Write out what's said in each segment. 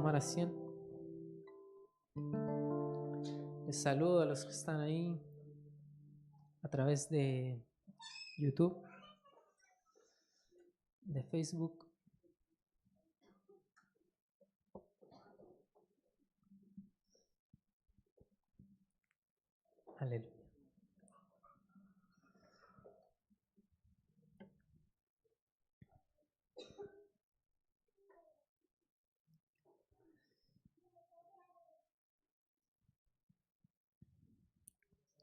tomar asiento. Les saludo a los que están ahí a través de YouTube, de Facebook. Aleluya.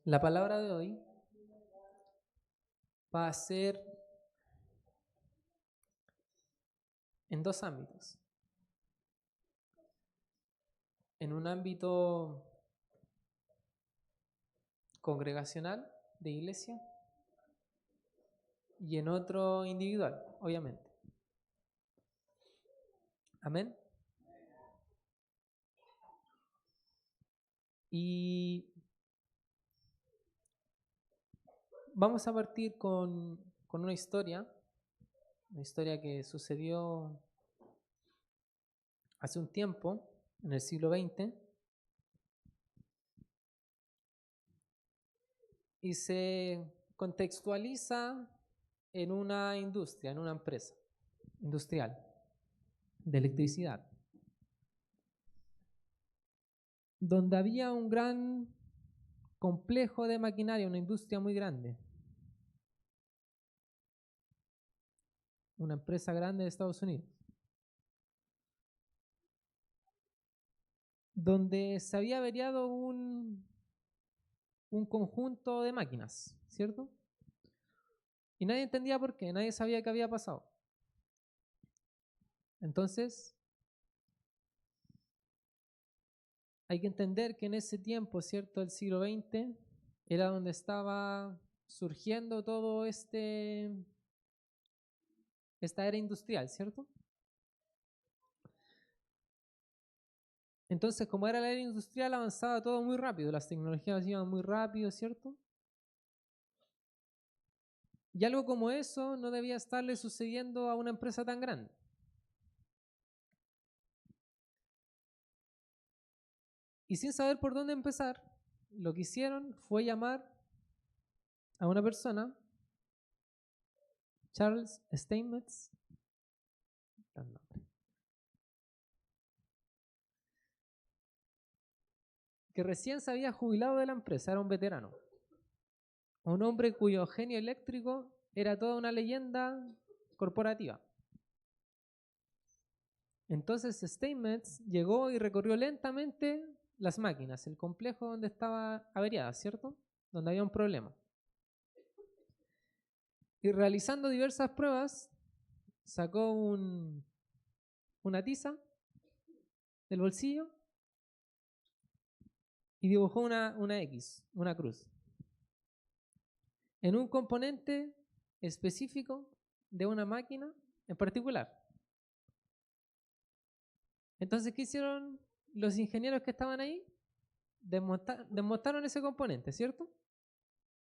La palabra de hoy va a ser en dos ámbitos. En un ámbito congregacional de iglesia y en otro individual, obviamente. Amén. Y vamos a partir con una historia que sucedió hace un tiempo, en el siglo XX, y se contextualiza en una industria, en una empresa industrial de electricidad, donde había un gran complejo de maquinaria, una industria muy grande, una empresa grande de Estados Unidos, donde se había averiado un conjunto de máquinas, ¿cierto? Y nadie entendía por qué, nadie sabía qué había pasado. Entonces, hay que entender que en ese tiempo, ¿cierto?, el siglo XX, era donde estaba surgiendo todo esta era industrial, ¿cierto? Entonces, como era la era industrial, avanzaba todo muy rápido, las tecnologías iban muy rápido, ¿cierto? Y algo como eso no debía estarle sucediendo a una empresa tan grande. Y sin saber por dónde empezar, lo que hicieron fue llamar a una persona, Charles Steinmetz, que recién se había jubilado de la empresa, era un veterano. Un hombre cuyo genio eléctrico era toda una leyenda corporativa. Entonces Steinmetz llegó y recorrió lentamente las máquinas, el complejo donde estaba averiada, ¿cierto? Donde había un problema. Y realizando diversas pruebas, sacó una tiza del bolsillo y dibujó una X, una cruz, en un componente específico de una máquina en particular. Entonces, ¿qué hicieron los ingenieros que estaban ahí? Desmontaron ese componente, ¿cierto?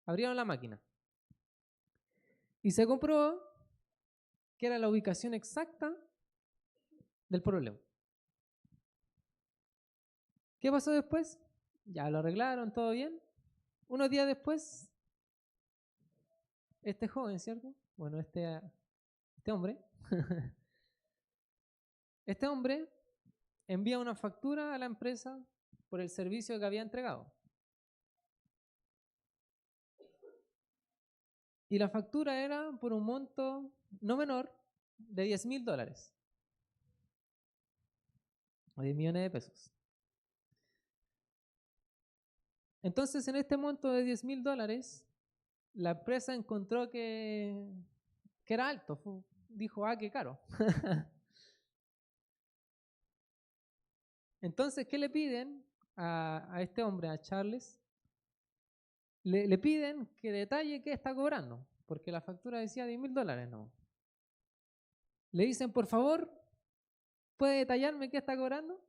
Abrieron la máquina. Y se comprobó que era la ubicación exacta del problema. ¿Qué pasó después? Ya lo arreglaron, todo bien. Unos días después, este joven, ¿cierto? Bueno, este hombre, este hombre envía una factura a la empresa por el servicio que había entregado. Y la factura era por un monto no menor de $10,000 o 10 millones de pesos. Entonces, en este monto de $10,000, la empresa encontró que era alto. Dijo, qué caro. Entonces, ¿qué le piden a este hombre, a Charles? Le piden que detalle qué está cobrando, porque la factura decía $10,000, no. Le dicen, por favor, ¿puede detallarme qué está cobrando?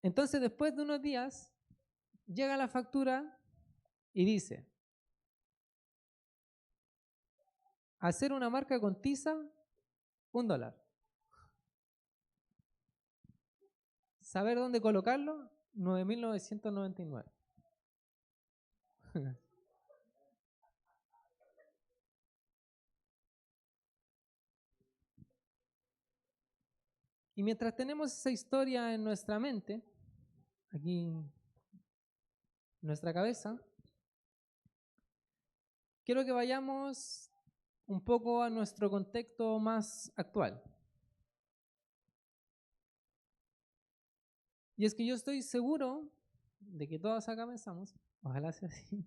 Entonces, después de unos días, llega la factura y dice, hacer una marca con tiza $1. Saber dónde colocarlo, 9.999. Y mientras tenemos esa historia en nuestra mente, aquí en nuestra cabeza, quiero que vayamos un poco a nuestro contexto más actual. Y es que yo estoy seguro de que todos acá pensamos, ojalá sea así,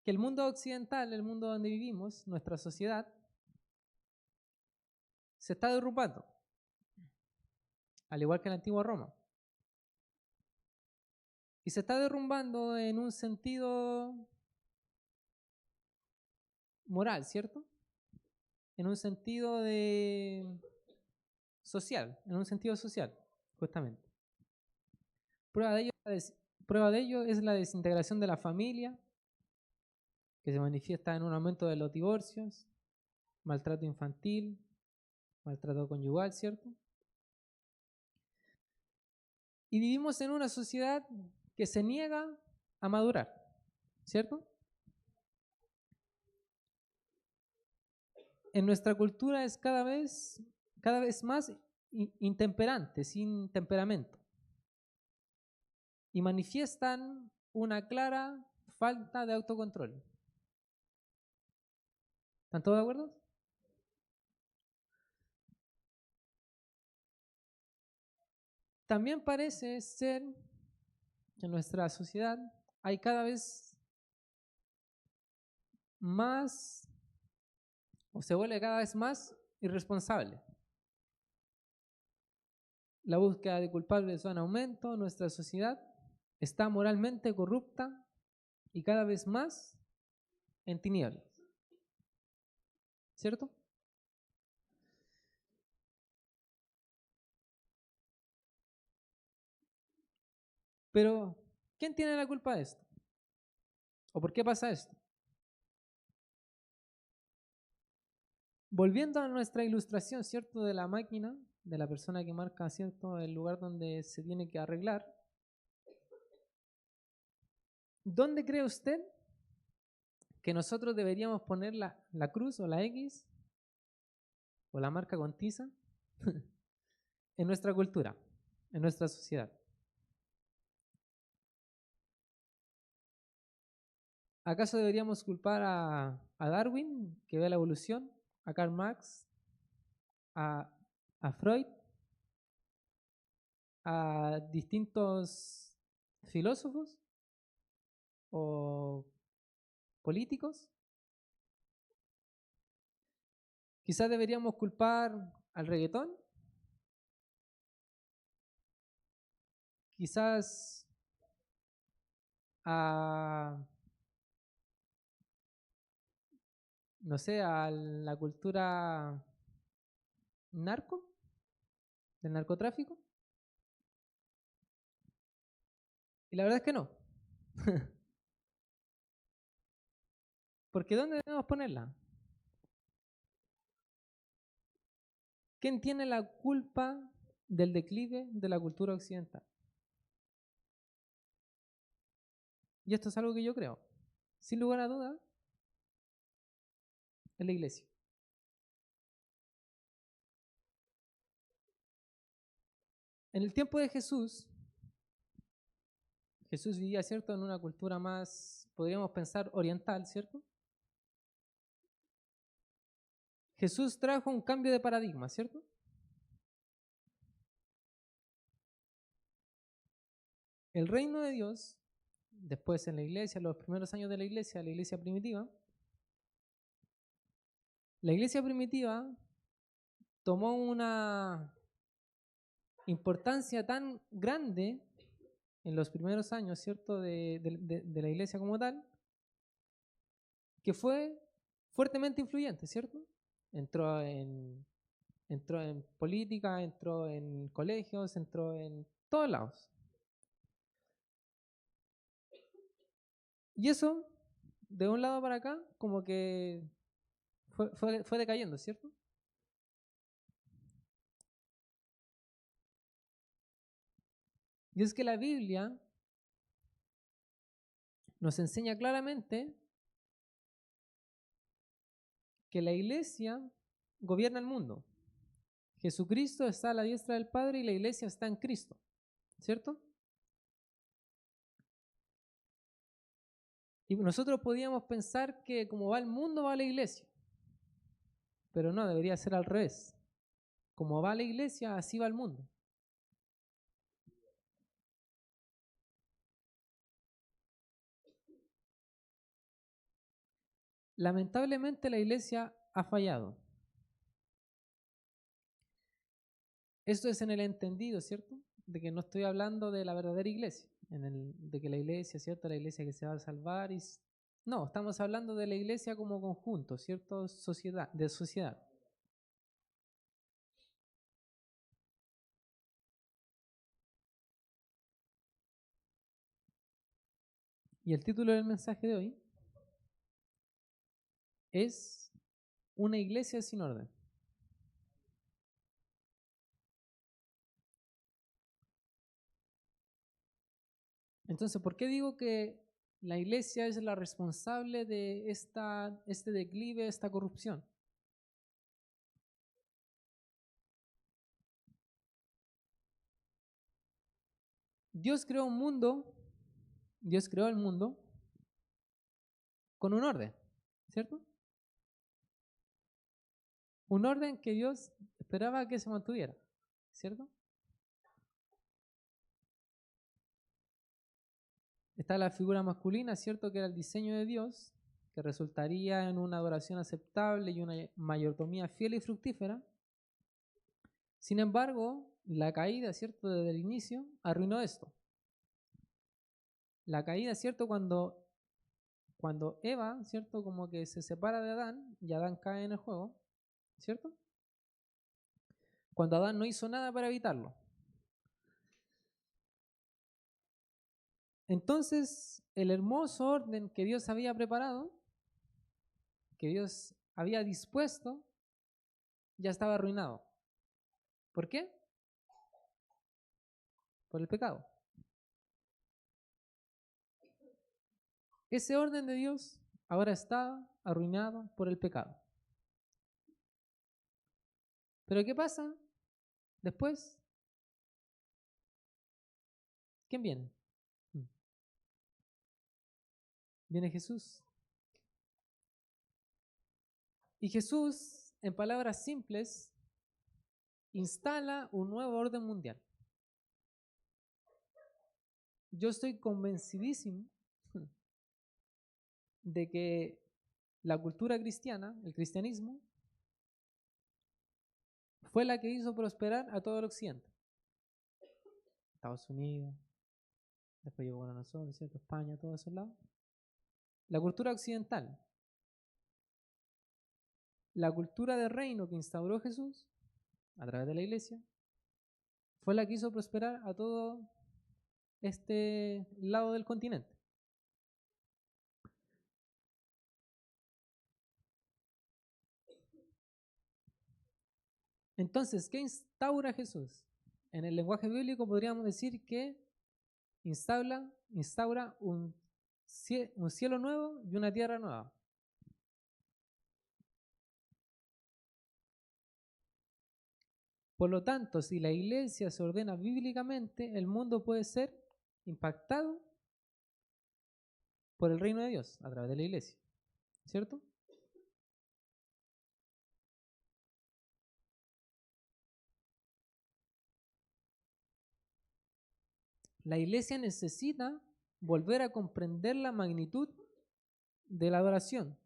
que el mundo occidental, el mundo donde vivimos, nuestra sociedad, se está derrumbando, al igual que en la antigua Roma. Y se está derrumbando en un sentido moral, ¿cierto? En un sentido social, justamente. Prueba de ello es la desintegración de la familia, que se manifiesta en un aumento de los divorcios, maltrato infantil, maltrato conyugal, ¿cierto? Y vivimos en una sociedad que se niega a madurar, ¿cierto? En nuestra cultura es cada vez más intemperante, sin temperamento. Y manifiestan una clara falta de autocontrol. ¿Están todos de acuerdo? También parece ser que en nuestra sociedad hay cada vez más, o se vuelve cada vez más irresponsable. La búsqueda de culpables va en aumento, nuestra sociedad está moralmente corrupta y cada vez más en tinieblas. ¿Cierto? Pero, ¿quién tiene la culpa de esto? ¿O por qué pasa esto? Volviendo a nuestra ilustración, ¿cierto? De la máquina, de la persona que marca, ¿cierto? El lugar donde se tiene que arreglar. ¿Dónde cree usted que nosotros deberíamos poner la cruz o la X o la marca con tiza en nuestra cultura, en nuestra sociedad? ¿Acaso deberíamos culpar a Darwin, que ve la evolución, a Karl Marx, a Freud, a distintos filósofos o políticos? Quizás deberíamos culpar al reggaetón, quizás a, no sé, a la cultura narco, del narcotráfico. Y la verdad es que no. Porque ¿dónde debemos ponerla? ¿Quién tiene la culpa del declive de la cultura occidental? Y esto es algo que yo creo, sin lugar a dudas, es la iglesia. En el tiempo de Jesús vivía, ¿cierto?, en una cultura más, podríamos pensar, oriental, ¿cierto? Jesús trajo un cambio de paradigma, ¿cierto? El reino de Dios, después en la iglesia, los primeros años de la iglesia primitiva, la iglesia primitiva tomó una importancia tan grande en los primeros años, ¿cierto?, de la iglesia como tal, que fue fuertemente influyente, ¿cierto? Entró en política, entró en colegios, entró en todos lados. Y eso, de un lado para acá, como que fue decayendo, ¿cierto? Y es que la Biblia nos enseña claramente que la iglesia gobierna el mundo. Jesucristo está a la diestra del Padre y la iglesia está en Cristo, ¿cierto? Y nosotros podíamos pensar que como va el mundo, va la iglesia. Pero no, debería ser al revés. Como va la iglesia, así va el mundo. Lamentablemente la iglesia ha fallado. Esto es en el entendido, ¿cierto? De que no estoy hablando de la verdadera iglesia, de que la iglesia, ¿cierto? La iglesia que se va a salvar. No, estamos hablando de la iglesia como conjunto, ¿cierto? De sociedad. Y el título del mensaje de hoy es Una iglesia sin orden. Entonces, ¿por qué digo que la iglesia es la responsable de este declive, esta corrupción? Dios creó un mundo, Dios creó el mundo con un orden, ¿cierto? Un orden que Dios esperaba que se mantuviera, ¿cierto? Está la figura masculina, ¿cierto? Que era el diseño de Dios, que resultaría en una adoración aceptable y una mayordomía fiel y fructífera. Sin embargo, la caída, ¿cierto? Desde el inicio arruinó esto. La caída, ¿cierto? Cuando Eva, ¿cierto? Como que se separa de Adán y Adán cae en el juego, ¿cierto? Cuando Adán no hizo nada para evitarlo. Entonces, el hermoso orden que Dios había preparado, que Dios había dispuesto, ya estaba arruinado. ¿Por qué? Por el pecado. Ese orden de Dios ahora está arruinado por el pecado. ¿Pero qué pasa después? ¿Quién viene? Viene Jesús. Y Jesús, en palabras simples, instala un nuevo orden mundial. Yo estoy convencidísimo de que la cultura cristiana, el cristianismo, fue la que hizo prosperar a todo el occidente. Estados Unidos, después llegó a nosotros, ¿cierto? España, todos esos lados. La cultura occidental, la cultura de reino que instauró Jesús a través de la iglesia, fue la que hizo prosperar a todo este lado del continente. Entonces, ¿qué instaura Jesús? En el lenguaje bíblico podríamos decir que instaura un cielo nuevo y una tierra nueva. Por lo tanto, si la iglesia se ordena bíblicamente, el mundo puede ser impactado por el reino de Dios a través de la iglesia, ¿cierto? La iglesia necesita volver a comprender la magnitud de la adoración.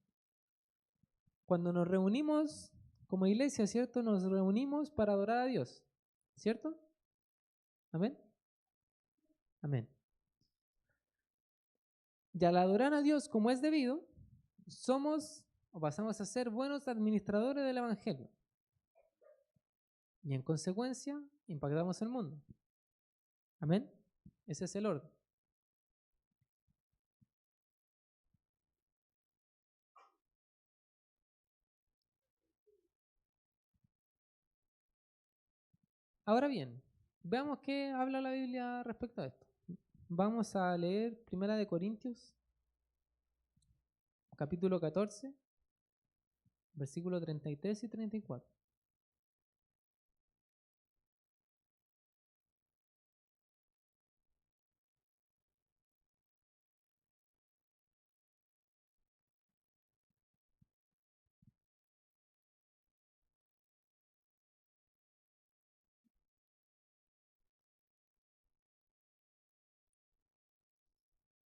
Cuando nos reunimos como iglesia, ¿cierto? Nos reunimos para adorar a Dios, ¿cierto? Amén. Amén. Y al adorar a Dios como es debido, somos o pasamos a ser buenos administradores del Evangelio. Y en consecuencia, impactamos el mundo. Amén. Ese es el orden. Ahora bien, veamos qué habla la Biblia respecto a esto. Vamos a leer 1 Corintios, capítulo 14, versículos 33 y 34.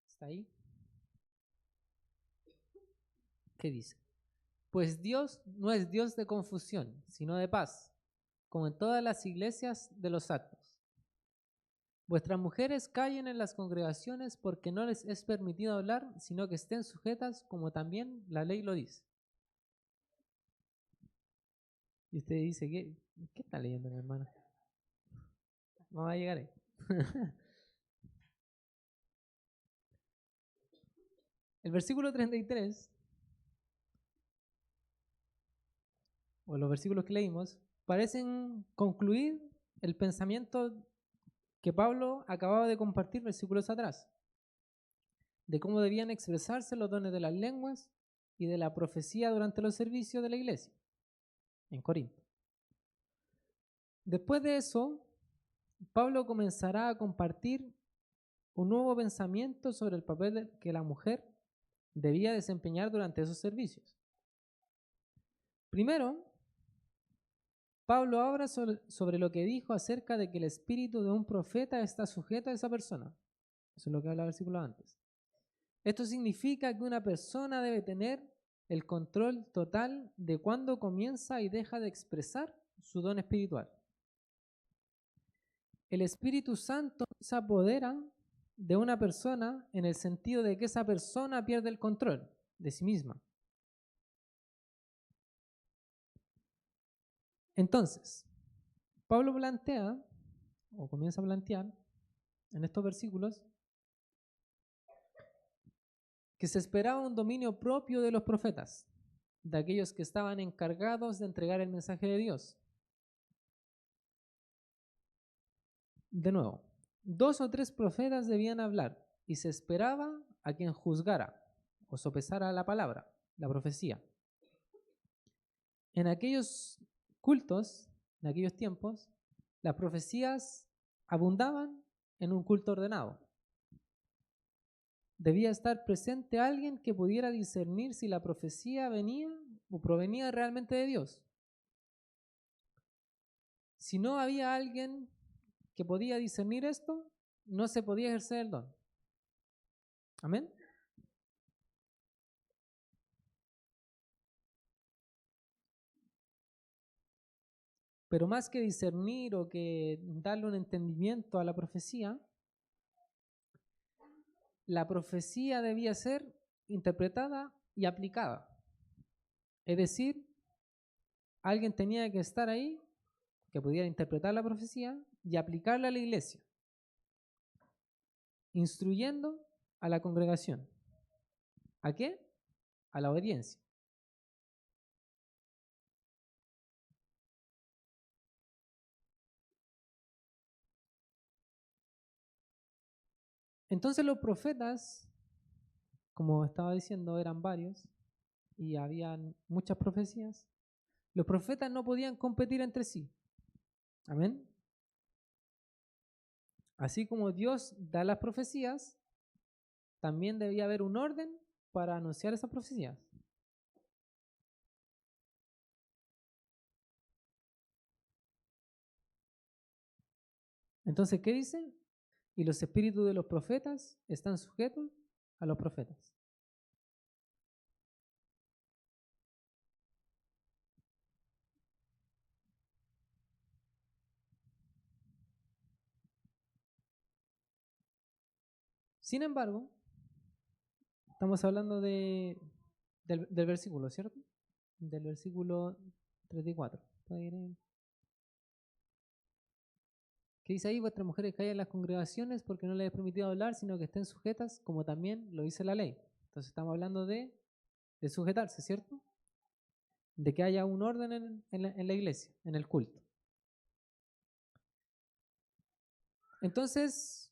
¿Está ahí? ¿Qué dice? Pues Dios no es Dios de confusión, sino de paz, como en todas las iglesias de los santos. Vuestras mujeres callen en las congregaciones porque no les es permitido hablar, sino que estén sujetas como también la ley lo dice. Y usted dice, ¿qué está leyendo, mi hermano? Vamos a llegar ahí. El versículo 33, o los versículos que leímos, parecen concluir el pensamiento que Pablo acababa de compartir versículos atrás, de cómo debían expresarse los dones de las lenguas y de la profecía durante los servicios de la iglesia en Corinto. Después de eso, Pablo comenzará a compartir un nuevo pensamiento sobre el papel que la mujer debía desempeñar durante esos servicios. Primero, Pablo habla sobre lo que dijo acerca de que el espíritu de un profeta está sujeto a esa persona. Eso es lo que habla el versículo antes. Esto significa que una persona debe tener el control total de cuándo comienza y deja de expresar su don espiritual. El Espíritu Santo se apodera de una persona en el sentido de que esa persona pierde el control de sí misma. Entonces, Pablo plantea, o comienza a plantear, en estos versículos, que se esperaba un dominio propio de los profetas, de aquellos que estaban encargados de entregar el mensaje de Dios. De nuevo, 2 o 3 profetas debían hablar y se esperaba a quien juzgara o sopesara la palabra, la profecía. En aquellos cultos, en aquellos tiempos, las profecías abundaban en un culto ordenado. Debía estar presente alguien que pudiera discernir si la profecía venía o provenía realmente de Dios. Si no había alguien que podía discernir esto, no se podía ejercer el don. Amén. Pero más que discernir o que darle un entendimiento a la profecía debía ser interpretada y aplicada. Es decir, alguien tenía que estar ahí que pudiera interpretar la profecía y aplicarla a la iglesia, instruyendo a la congregación. ¿A qué? A la obediencia. Entonces los profetas, como estaba diciendo, eran varios y habían muchas profecías. Los profetas no podían competir entre sí. Amén. Así como Dios da las profecías, también debía haber un orden para anunciar esas profecías. Entonces, ¿qué dice? Y los espíritus de los profetas están sujetos a los profetas. Sin embargo, estamos hablando del versículo, ¿cierto? Del versículo 34. ¿Qué dice ahí? Vuestras mujeres callen en las congregaciones porque no les es permitido hablar, sino que estén sujetas, como también lo dice la ley. Entonces estamos hablando de sujetarse, ¿cierto? De que haya un orden en la iglesia, en el culto. Entonces,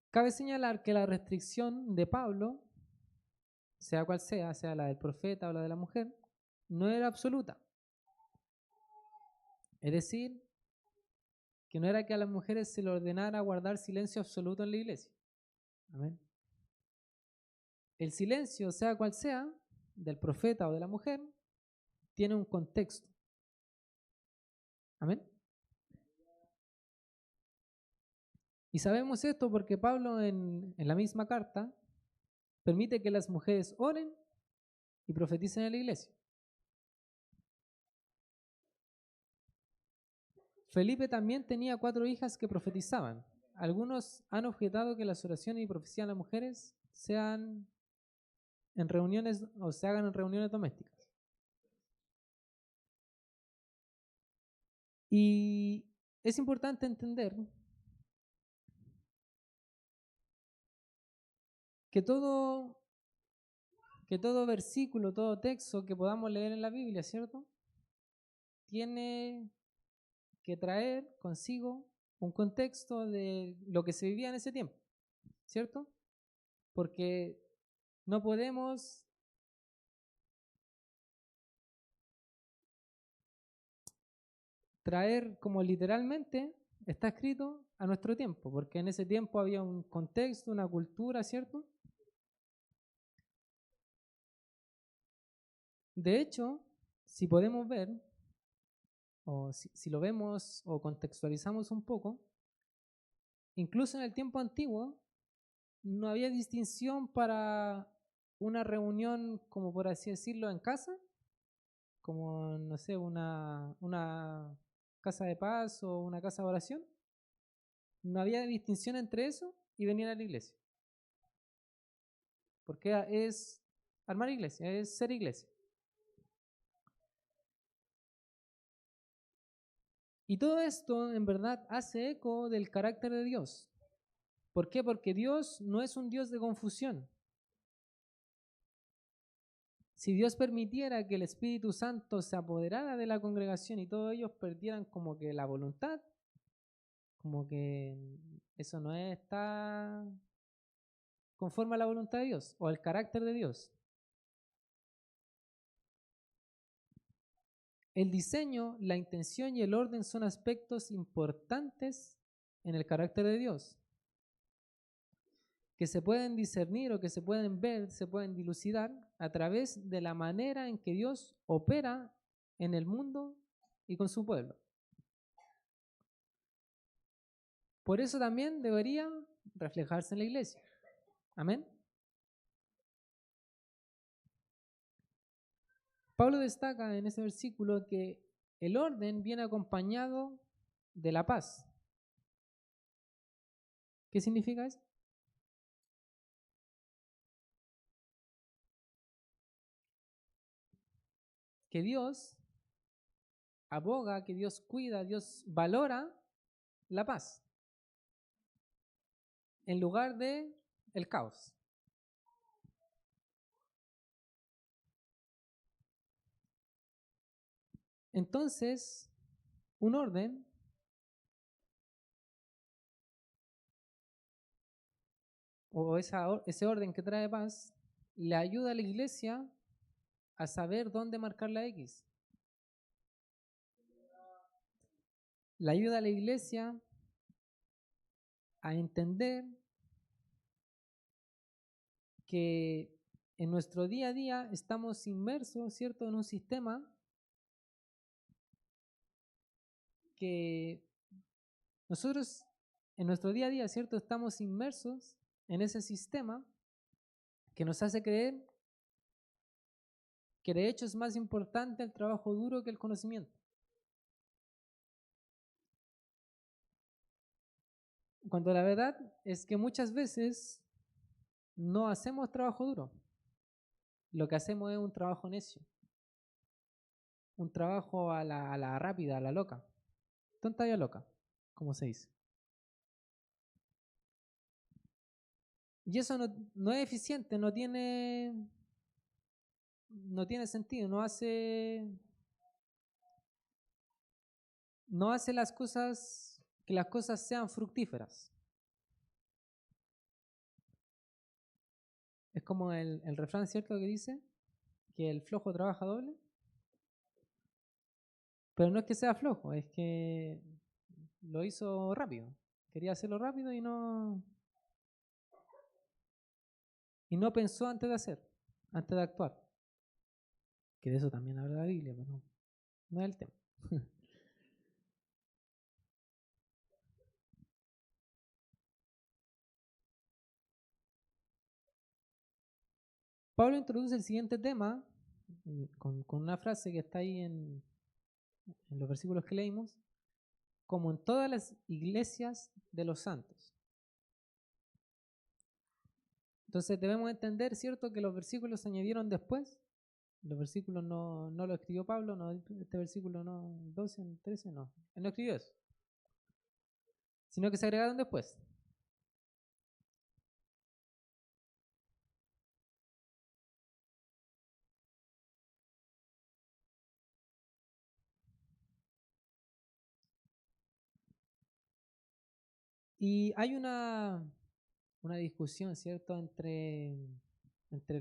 cabe señalar que la restricción de Pablo, sea cual sea la del profeta o la de la mujer, no era absoluta. Es decir, que no era que a las mujeres se le ordenara guardar silencio absoluto en la iglesia. Amén. El silencio, sea cual sea, del profeta o de la mujer, tiene un contexto. Amén. Y sabemos esto porque Pablo en la misma carta permite que las mujeres oren y profeticen en la iglesia. Felipe también tenía 4 hijas que profetizaban. Algunos han objetado que las oraciones y profecías de las mujeres sean en reuniones o se hagan en reuniones domésticas. Y es importante entender que todo versículo, todo texto que podamos leer en la Biblia, ¿cierto? Tiene que traer consigo un contexto de lo que se vivía en ese tiempo, ¿cierto? Porque no podemos traer como literalmente está escrito a nuestro tiempo, porque en ese tiempo había un contexto, una cultura, ¿cierto? De hecho, si podemos ver, o si lo vemos o contextualizamos un poco, incluso en el tiempo antiguo no había distinción para una reunión, como por así decirlo, en casa, como, no sé, una casa de paz o una casa de oración. No había distinción entre eso y venir a la iglesia. Porque es armar iglesia, es ser iglesia. Y todo esto en verdad hace eco del carácter de Dios. ¿Por qué? Porque Dios no es un Dios de confusión. Si Dios permitiera que el Espíritu Santo se apoderara de la congregación y todos ellos perdieran como que la voluntad, como que eso no está conforme a la voluntad de Dios o al carácter de Dios. El diseño, la intención y el orden son aspectos importantes en el carácter de Dios, que se pueden discernir o que se pueden ver, se pueden dilucidar a través de la manera en que Dios opera en el mundo y con su pueblo. Por eso también debería reflejarse en la iglesia. Amén. Pablo destaca en ese versículo que el orden viene acompañado de la paz. ¿Qué significa eso? Que Dios aboga, que Dios cuida, Dios valora la paz en lugar de el caos. Entonces, un orden o ese orden que trae paz le ayuda a la iglesia a saber dónde marcar la X. Le ayuda a la iglesia a entender que en nuestro día a día estamos inmersos, ¿cierto?, en un sistema que nosotros en nuestro día a día, ¿cierto?, estamos inmersos en ese sistema que nos hace creer que de hecho es más importante el trabajo duro que el conocimiento. Cuando la verdad es que muchas veces no hacemos trabajo duro. Lo que hacemos es un trabajo necio. Un trabajo a la rápida, a la loca. Tonta y a loca, como se dice. Y eso no es eficiente, no tiene sentido, no hace las cosas que las cosas sean fructíferas. Es como el refrán, ¿cierto?, que dice que el flojo trabaja doble. Pero no es que sea flojo, es que lo hizo rápido. Quería hacerlo rápido y no pensó antes de hacer, antes de actuar. Que de eso también habla la Biblia, pero no es el tema. Pablo introduce el siguiente tema con una frase que está ahí en los versículos que leímos, como en todas las iglesias de los santos. Entonces debemos entender, ¿cierto?, que los versículos se añadieron después. Los versículos no lo escribió Pablo, no, este versículo no, 12, 13, no. Él no escribió eso, sino que se agregaron después. Y hay una discusión, ¿cierto?, entre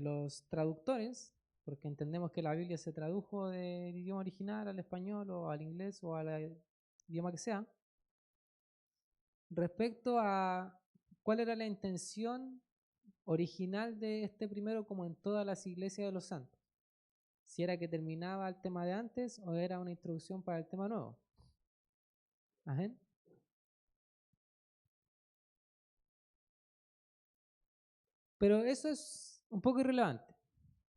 los traductores, porque entendemos que la Biblia se tradujo del idioma original al español o al inglés o al idioma que sea, respecto a cuál era la intención original de este primero, como en todas las iglesias de los santos. Si era que terminaba el tema de antes o era una introducción para el tema nuevo. Ajá. Pero eso es un poco irrelevante.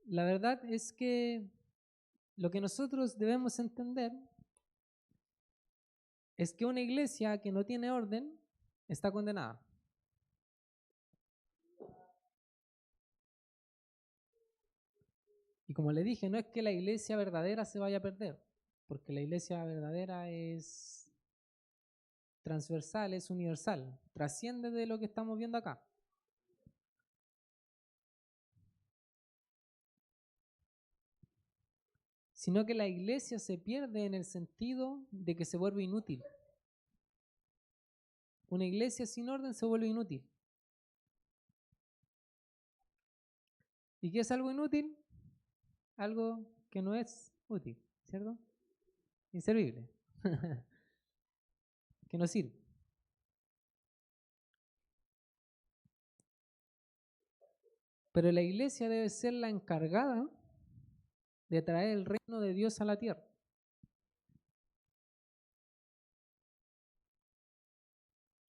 La verdad es que lo que nosotros debemos entender es que una iglesia que no tiene orden está condenada. Y como le dije, no es que la iglesia verdadera se vaya a perder, porque la iglesia verdadera es transversal, es universal, trasciende de lo que estamos viendo acá. Sino que la iglesia se pierde en el sentido de que se vuelve inútil. Una iglesia sin orden se vuelve inútil. ¿Y qué es algo inútil? Algo que no es útil, ¿cierto? Inservible. Que no sirve. Pero la iglesia debe ser la encargada de traer el reino de Dios a la tierra.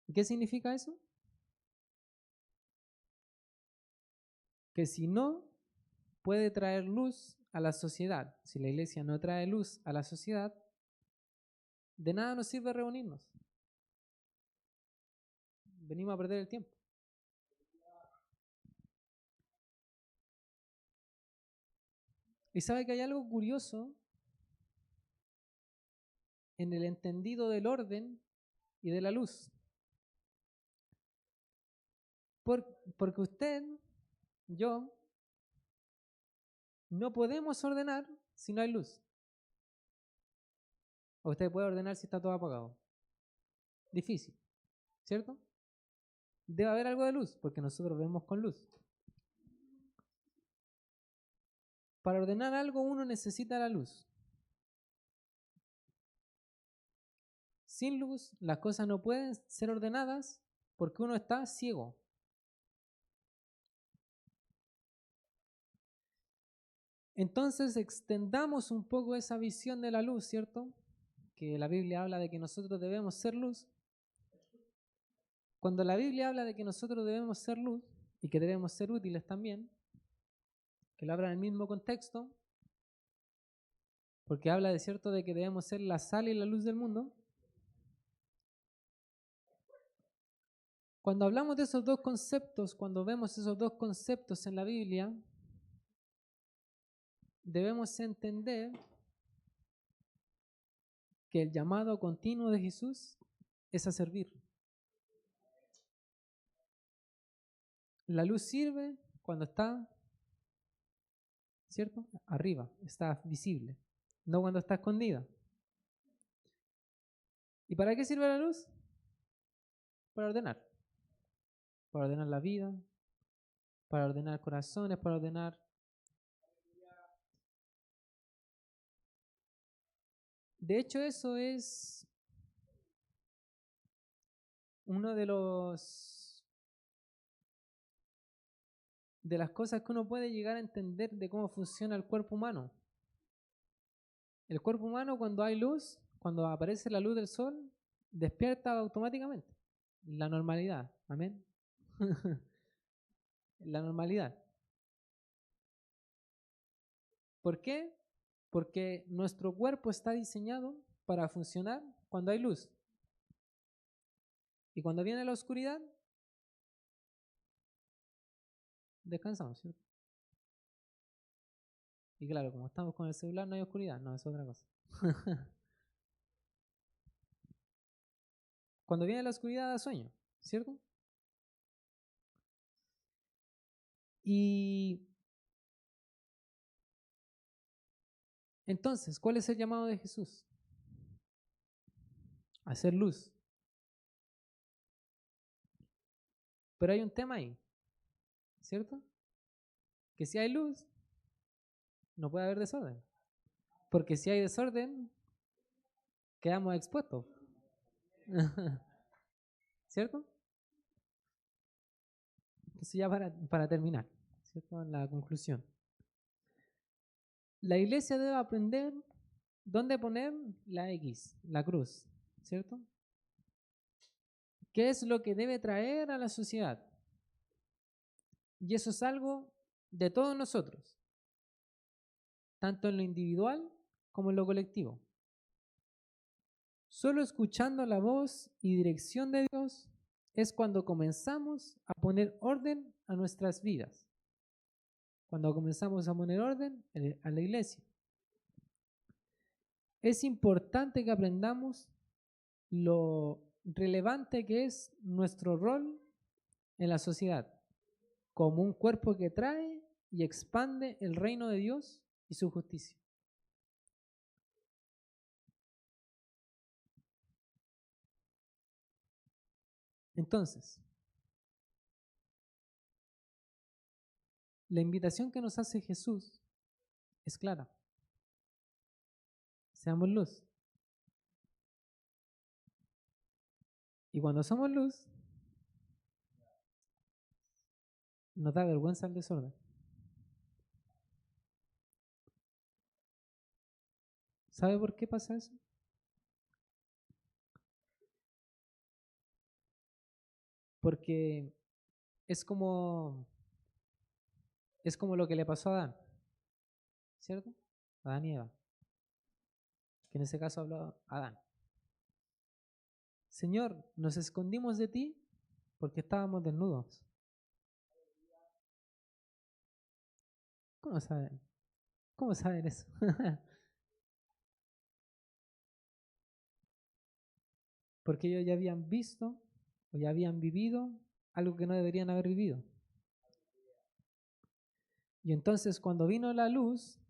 ¿Y qué significa eso? Que si no puede traer luz a la sociedad, si la iglesia no trae luz a la sociedad, de nada nos sirve reunirnos. Venimos a perder el tiempo. Y sabe que hay algo curioso en el entendido del orden y de la luz. Porque usted, yo, no podemos ordenar si no hay luz. O usted puede ordenar si está todo apagado. Difícil, ¿cierto? Debe haber algo de luz, porque nosotros vemos con luz. Para ordenar algo uno necesita la luz. Sin luz las cosas no pueden ser ordenadas porque uno está ciego. Entonces extendamos un poco esa visión de la luz, ¿cierto? Que la Biblia habla de que nosotros debemos ser luz. Cuando la Biblia habla de que nosotros debemos ser luz y que debemos ser útiles también, que lo habla en el mismo contexto, porque habla de cierto de que debemos ser la sal y la luz del mundo. Cuando hablamos de esos dos conceptos, cuando vemos esos dos conceptos en la Biblia, debemos entender que el llamado continuo de Jesús es a servir. La luz sirve cuando está, ¿cierto?, arriba, está visible, no cuando está escondida. ¿Y para qué sirve la luz? para ordenar. Para ordenar la vida, para ordenar corazones, para ordenar. De hecho, eso es uno de las cosas que uno puede llegar a entender de cómo funciona el cuerpo humano. El cuerpo humano, cuando hay luz, cuando aparece la luz del sol, despierta automáticamente. La normalidad. Amén. La normalidad. ¿Por qué? Porque nuestro cuerpo está diseñado para funcionar cuando hay luz. Y cuando viene la oscuridad, descansamos, ¿cierto? Y claro, como estamos con el celular, no hay oscuridad, no, es otra cosa. Cuando viene la oscuridad da sueño, ¿cierto? Y entonces, ¿cuál es el llamado de Jesús? Hacer luz. Pero hay un tema ahí, ¿cierto? Que si hay luz, no puede haber desorden. Porque si hay desorden, quedamos expuestos. ¿Cierto? Entonces ya para terminar, ¿cierto? La conclusión. La iglesia debe aprender dónde poner la X, la cruz, ¿cierto? ¿Qué es lo que debe traer a la sociedad? Y eso es algo de todos nosotros, tanto en lo individual como en lo colectivo. Solo escuchando la voz y dirección de Dios es cuando comenzamos a poner orden a nuestras vidas, cuando comenzamos a poner orden a la iglesia. Es importante que aprendamos lo relevante que es nuestro rol en la sociedad, como un cuerpo que trae y expande el reino de Dios y su justicia. Entonces, la invitación que nos hace Jesús es clara. Seamos luz. Y cuando somos luz, nos da vergüenza el desorden. ¿Sabe por qué pasa eso? Porque es como lo que le pasó a Adán, ¿cierto? Adán y Eva, que en ese caso habló Adán. Señor, nos escondimos de ti porque estábamos desnudos. ¿Cómo saben? ¿Cómo saben eso? Porque ellos ya habían visto o ya habían vivido algo que no deberían haber vivido. Y entonces cuando vino la luz,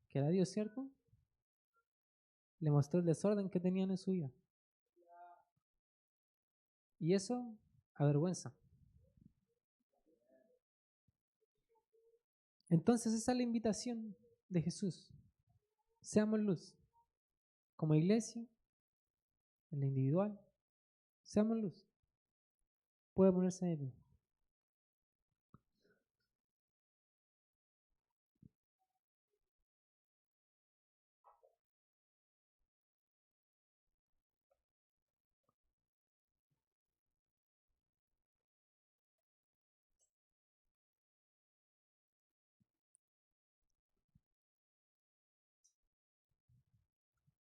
que era Dios, ¿cierto? Le mostró el desorden que tenían en su vida. Y eso avergüenza. Entonces esa es la invitación de Jesús. Seamos luz. Como iglesia, en la individual, seamos luz. Puede ponerse de pie.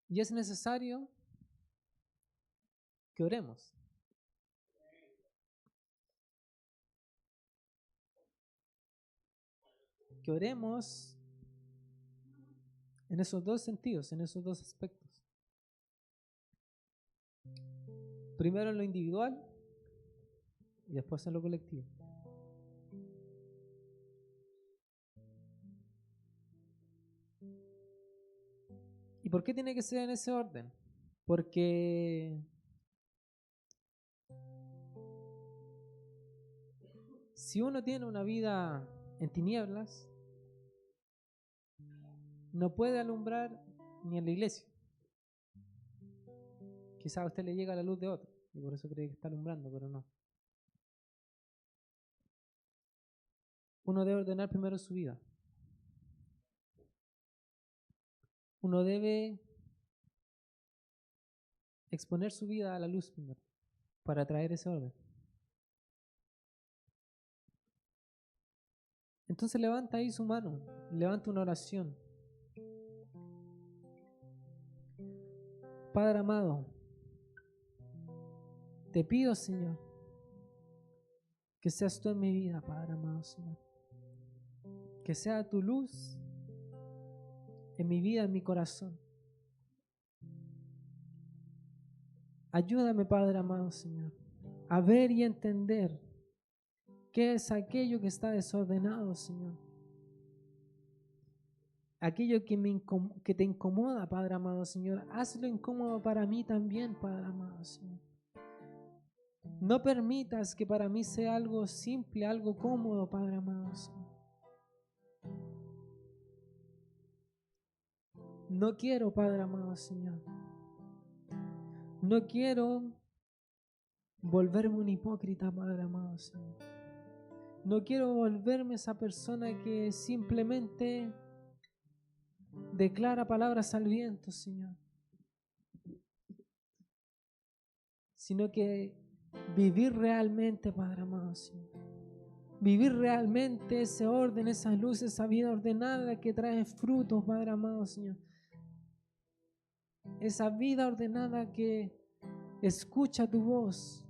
Y es necesario que oremos. Que oremos en esos dos sentidos, en esos dos aspectos. Primero en lo individual y después en lo colectivo. ¿Y por qué tiene que ser en ese orden? Porque Si uno tiene una vida en tinieblas, no puede alumbrar ni en la iglesia. Quizás a usted le llega la luz de otro y por eso cree que está alumbrando, pero no. Uno debe ordenar primero su vida. Uno debe exponer su vida a la luz primero para traer ese orden. Entonces levanta ahí su mano, levanta una oración. Padre amado, te pido, Señor, que seas tú en mi vida, Padre amado, Señor. Que sea tu luz en mi vida, en mi corazón. Ayúdame, Padre amado, Señor, a ver y entender qué es aquello que está desordenado, Señor. Aquello que te incomoda, Padre amado, Señor, hazlo incómodo para mí también, Padre amado, Señor. No permitas que para mí sea algo simple, algo cómodo, Padre amado, Señor. No quiero, Padre amado, Señor. No quiero volverme un hipócrita, Padre amado, Señor. No quiero volverme esa persona que simplemente declara palabras al viento, Señor. Sino que vivir realmente, Padre amado, Señor. Vivir realmente ese orden, esa luz, esa vida ordenada que trae frutos, Padre amado, Señor. Esa vida ordenada que escucha tu voz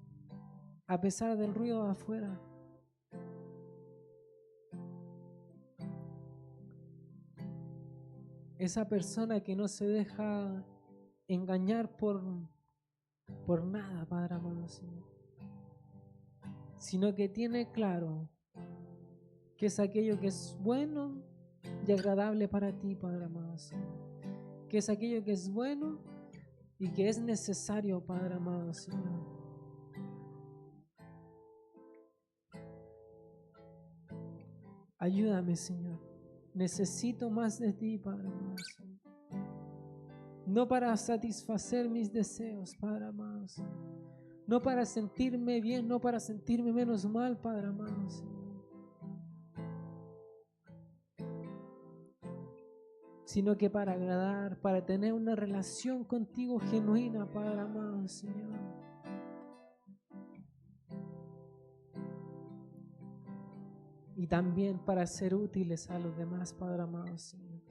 a pesar del ruido de afuera. Esa persona que no se deja engañar por nada, Padre amado, Señor. Sino que tiene claro que es aquello que es bueno y agradable para ti, Padre amado, Señor. Que es aquello que es bueno y que es necesario, Padre amado, Señor. Ayúdame, Señor. Necesito más de ti, Padre amado, Señor. No para satisfacer mis deseos, Padre amado, Señor. No para sentirme bien, no para sentirme menos mal, Padre amado, Señor. Sino que para agradar, para tener una relación contigo genuina, Padre amado, Señor. Y también para ser útiles a los demás, Padre amado, Señor.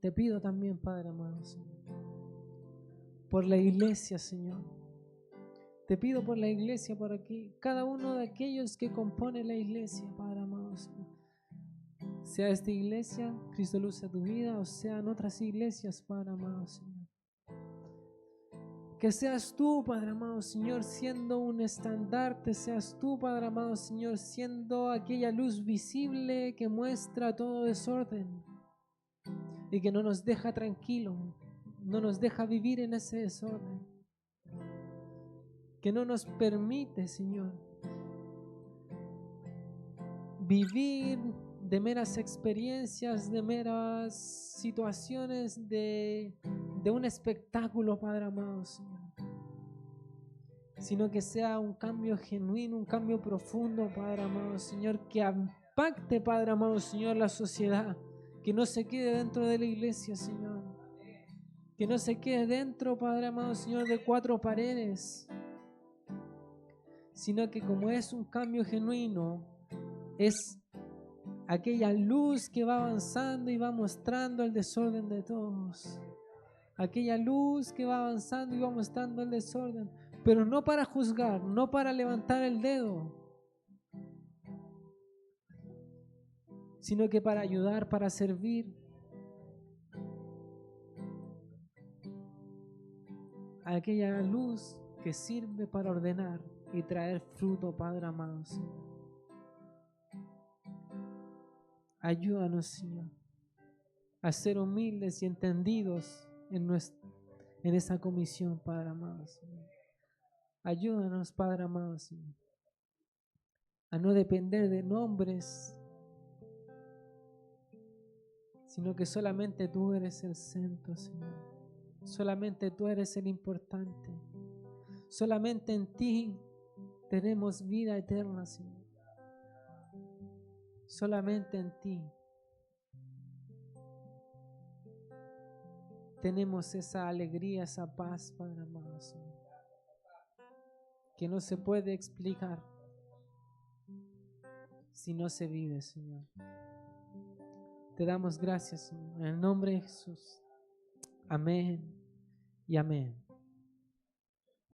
Te pido también, Padre amado, Señor, por la iglesia, Señor. Te pido por la iglesia, por aquí, cada uno de aquellos que compone la iglesia, Padre amado, Señor. Sea esta iglesia, Cristo Luz a tu vida, o sean otras iglesias, Padre amado, Señor. Que seas tú, Padre amado, Señor, siendo un estandarte, seas tú, Padre amado, Señor, siendo aquella luz visible que muestra todo desorden y que no nos deja tranquilos, no nos deja vivir en ese desorden, que no nos permite, Señor, vivir de meras experiencias, de meras situaciones de un espectáculo, Padre amado, Señor. Sino que sea un cambio genuino, un cambio profundo, Padre amado, Señor, que impacte, Padre amado, Señor, la sociedad, que no se quede dentro de la iglesia, Señor. Que no se quede dentro, Padre amado, Señor, de cuatro paredes, sino que como es un cambio genuino, es aquella luz que va avanzando y va mostrando el desorden de todos. Aquella luz que va avanzando y va mostrando el desorden, pero no para juzgar, no para levantar el dedo, sino que para ayudar, para servir. Aquella luz que sirve para ordenar y traer fruto, Padre amado, Señor. Ayúdanos, Señor, a ser humildes y entendidos en esa comisión, Padre amado, Señor. Ayúdanos, Padre amado, Señor. a no depender de nombres, sino que solamente tú eres el centro, Señor. Solamente tú eres el importante. Solamente en ti tenemos vida eterna, Señor. Solamente en ti tenemos esa alegría, esa paz, Padre amado, Señor, que no se puede explicar si no se vive, Señor. Te damos gracias, Señor, en el nombre de Jesús. Amén y amén.